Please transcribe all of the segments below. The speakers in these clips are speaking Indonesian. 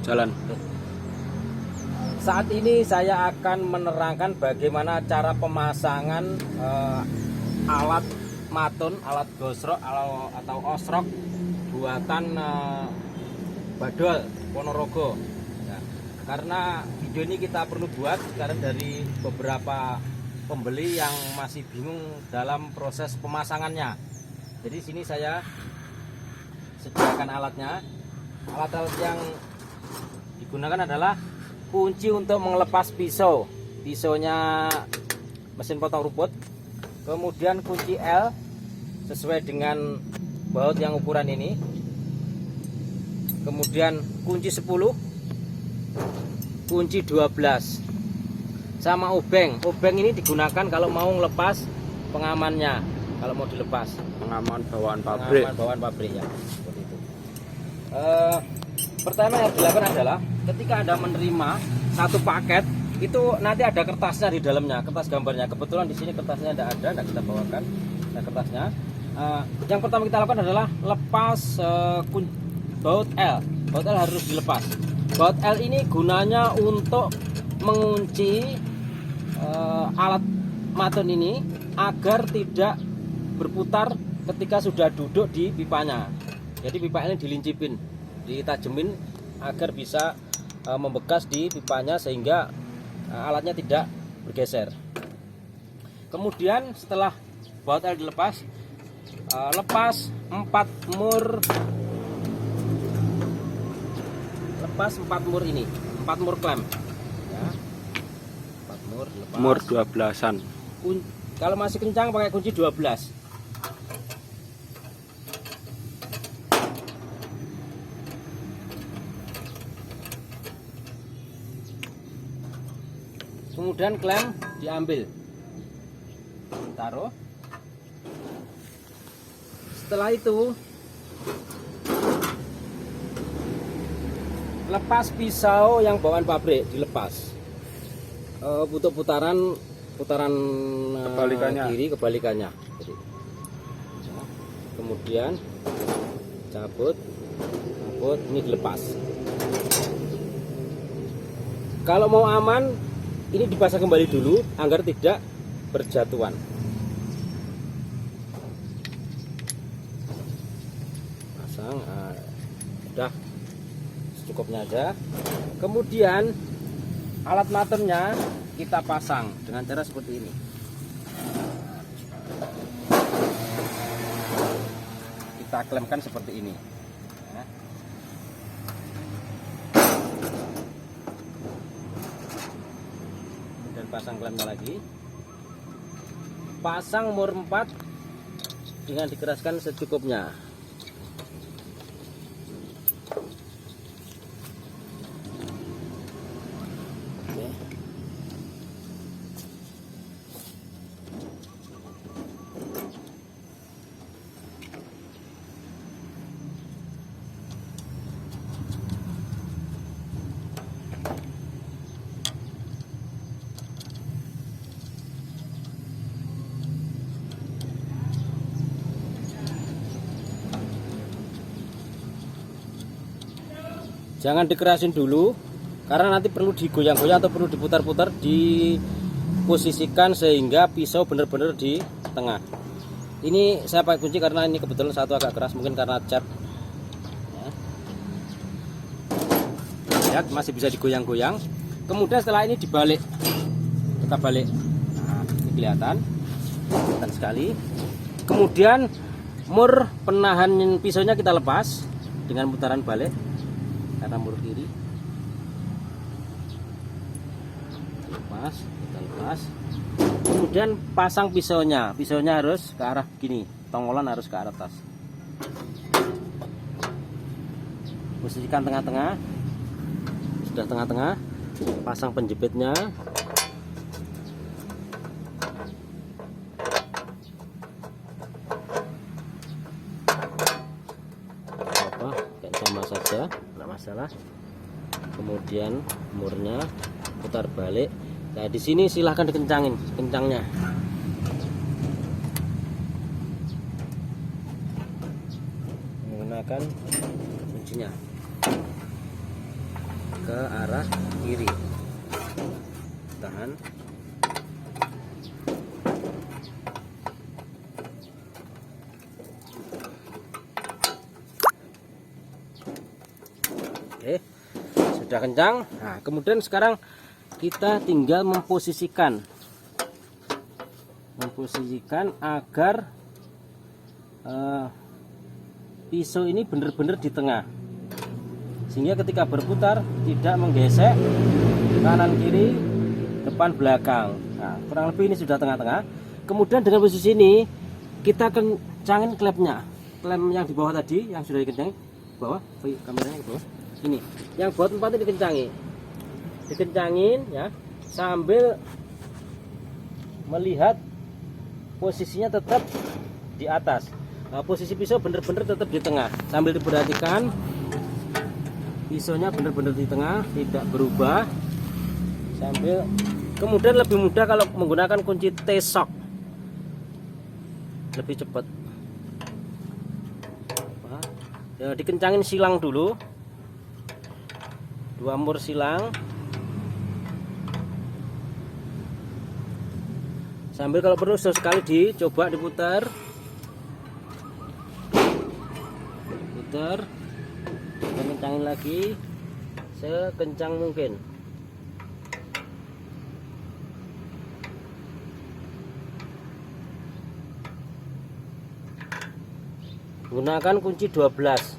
Jalan. Saat ini saya akan menerangkan bagaimana cara pemasangan alat matun, alat gosrok atau osrok buatan Badol Ponorogo. Ya, karena video ini kita perlu buat karena dari beberapa pembeli yang masih bingung dalam proses pemasangannya. Jadi sini saya sediakan alatnya. Alat-alat yang digunakan adalah kunci untuk melepas pisau, pisaunya mesin potong rumput, kemudian kunci L sesuai dengan baut yang ukuran ini, kemudian kunci 10, kunci 12, sama obeng. Obeng ini digunakan kalau mau ngelepas pengamannya, kalau mau dilepas Pengaman bawaan pabrik. pengaman bawaan pabrik ya, seperti itu. Pertama yang dilakukan adalah ketika Anda menerima satu paket, itu nanti ada kertasnya di dalamnya, kertas gambarnya. Kebetulan di sini kertasnya tidak kita bawakan. Nah, kertasnya. Yang pertama kita lakukan adalah lepas baut L. Baut L harus dilepas. Baut L ini gunanya untuk mengunci alat matun ini agar tidak berputar ketika sudah duduk di pipanya. Jadi pipa ini dilincipin, ditajemin agar bisa membekas di pipanya sehingga alatnya tidak bergeser. Kemudian setelah baut L dilepas, lepas 4 mur ini, 4 mur klem ya. 4 mur lepas. Mur 12-an. Kalau masih kencang pakai kunci 12. Kemudian klem diambil, taruh. Setelah itu lepas pisau yang bawaan pabrik, dilepas. Untuk putaran Kebalikannya. kiri kebalikannya. Jadi, kemudian cabut, ini dilepas. Kalau mau aman, ini dipasang kembali dulu agar tidak berjatuhan. Pasang, udah secukupnya aja. Kemudian alat matunnya kita pasang dengan cara seperti ini. Kita klemkan seperti ini. Dan pasang klemnya lagi. Pasang mur 4 dengan dikeraskan secukupnya. Oke. Jangan dikerasin dulu karena nanti perlu digoyang-goyang atau perlu diputar-putar, diposisikan sehingga pisau benar-benar di tengah. Ini saya pakai kunci karena ini kebetulan satu agak keras, mungkin karena cat ya. Lihat masih bisa digoyang-goyang. Kemudian setelah ini dibalik, kita balik. Nah, ini kelihatan sekali. Kemudian mur penahan pisaunya kita lepas dengan putaran balik karena mur kiri. Kita lepas. Kemudian pasang pisaunya harus ke arah gini, tongolan harus ke arah atas. Posisikan tengah-tengah. Sudah tengah-tengah, pasang penjepitnya. Kayak sama saja, nggak masalah. Kemudian murnya putar balik. Nah, di sini silahkan dikencangin kencangnya. Menggunakan kuncinya. ke arah kiri. Tahan. Oke, sudah kencang. Nah, kemudian sekarang kita tinggal memposisikan agar pisau ini benar-benar di tengah, sehingga ketika berputar tidak menggesek kanan kiri, depan belakang. Nah, kurang lebih ini sudah tengah-tengah. Kemudian dengan posisi ini kita kencangin klemnya, klem yang di bawah tadi yang sudah dikencangin, bawah, kameranya ke bawah. Ini yang buat tempat ini dikencangin ya, sambil melihat posisinya tetap di atas. Nah, posisi pisau benar-benar tetap di tengah, sambil diperhatikan pisaunya benar-benar di tengah, tidak berubah. Sambil kemudian lebih mudah kalau menggunakan kunci T-shock, lebih cepat. Ya, dikencangin silang dulu, 2 mur silang, sambil kalau perlu sesekali dicoba diputar, dan kencangin lagi sekencang mungkin. Gunakan kunci 12.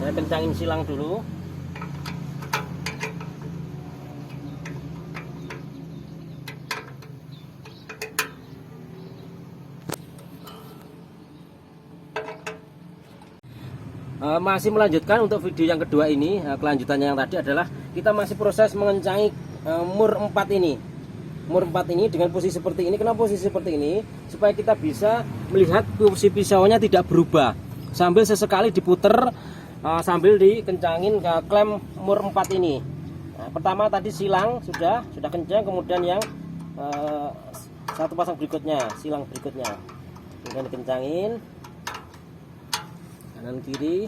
Saya kencangin silang dulu. Masih melanjutkan untuk video yang kedua ini. Kelanjutannya yang tadi adalah kita masih proses mengencangi mur 4 ini. Mur 4 ini dengan posisi seperti ini. Kenapa posisi seperti ini? Supaya kita bisa melihat posisi pisaunya tidak berubah, sambil sesekali diputer, sambil dikencangin ke klem mur 4 ini. Nah, pertama tadi silang sudah kencang, kemudian yang satu pasang berikutnya, silang berikutnya, kemudian dikencangin kanan kiri.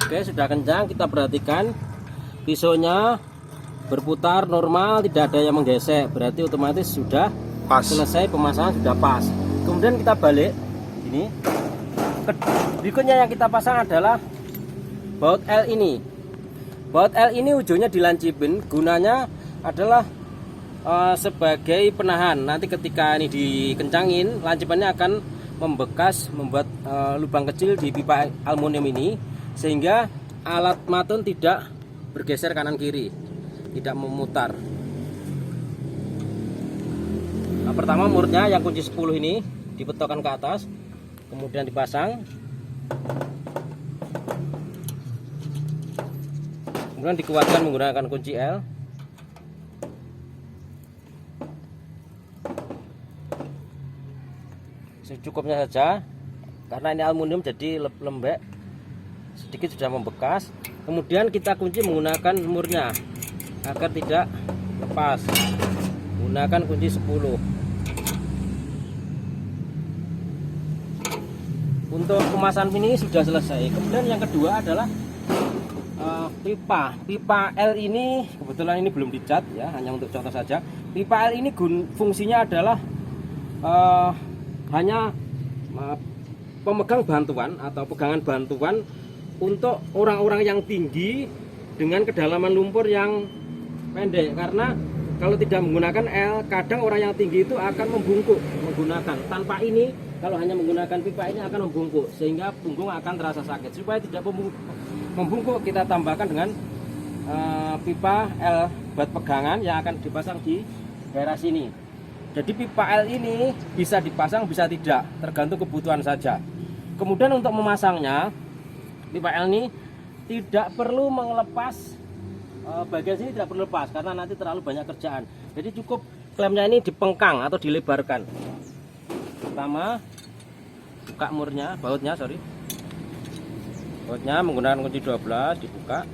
Oke, sudah kencang. Kita perhatikan pisaunya berputar normal, tidak ada yang menggesek, berarti otomatis sudah Pas. selesai pemasangan, sudah pas. Kemudian kita balik ini. Berikutnya yang kita pasang adalah baut L ini. Baut L ini ujungnya dilancipin, gunanya adalah sebagai penahan. Nanti ketika ini dikencangin, lancipannya akan membekas, membuat lubang kecil di pipa aluminium ini, sehingga alat matun tidak bergeser kanan kiri, tidak memutar. Nah, pertama murnya yang kunci 10 ini dipetokkan ke atas, kemudian dipasang, kemudian dikuatkan menggunakan kunci L. Secukupnya saja, karena ini aluminium jadi lembek, sedikit sudah membekas. Kemudian kita kunci menggunakan murnya agar tidak lepas, gunakan kunci 10. Untuk pemasangan ini sudah selesai. Kemudian yang kedua adalah pipa L ini. Kebetulan ini belum dicat ya, hanya untuk contoh saja. Pipa L ini fungsinya adalah hanya pemegang bantuan atau pegangan bantuan untuk orang-orang yang tinggi dengan kedalaman lumpur yang pendek. Karena kalau tidak menggunakan L, kadang orang yang tinggi itu akan membungkuk menggunakan. Tanpa ini, kalau hanya menggunakan pipa ini akan membungkuk, sehingga punggung akan terasa sakit. Supaya tidak membungkuk, kita tambahkan dengan pipa L buat pegangan yang akan dipasang di daerah sini. Jadi pipa L ini bisa dipasang, bisa tidak, tergantung kebutuhan saja. Kemudian untuk memasangnya, pipa L ini tidak perlu melepas bagian sini tidak perlu lepas karena nanti terlalu banyak kerjaan. Jadi cukup klemnya ini dipengkang atau dilebarkan. Pertama, buka murnya, bautnya menggunakan kunci 12 dibuka.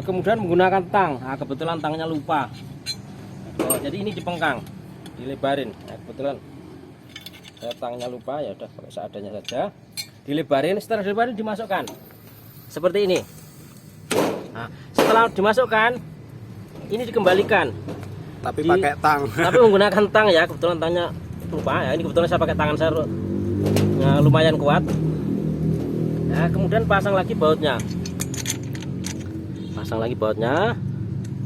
Kemudian menggunakan tang. Kebetulan tangnya lupa. Jadi ini dipengkang, dilebarin. Kebetulan saya tangnya lupa, ya udah pakai seadanya saja. Dilebarin, setelah dilebarin dimasukkan seperti ini. Setelah dimasukkan, ini dikembalikan. Tapi pakai tang. Tapi menggunakan tang ya, kebetulan tangnya lupa ya. Ini kebetulan saya pakai tangan saya lumayan kuat. Nah, kemudian pasang lagi bautnya.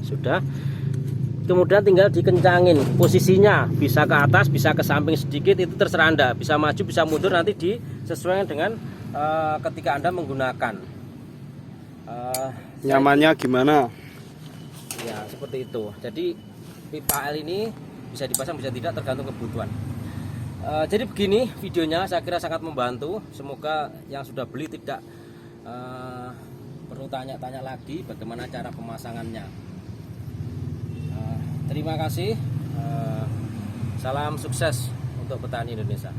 Sudah. Kemudian tinggal dikencangin posisinya, bisa ke atas, bisa ke samping sedikit, itu terserah Anda. Bisa maju, bisa mundur, nanti disesuaikan dengan ketika Anda menggunakan. Nyamannya gimana? Ya seperti itu. Jadi pipa L ini bisa dipasang, bisa tidak, tergantung kebutuhan. Jadi begini videonya, saya kira sangat membantu. Semoga yang sudah beli tidak perlu tanya-tanya lagi bagaimana cara pemasangannya. Terima kasih. Salam sukses untuk petani Indonesia.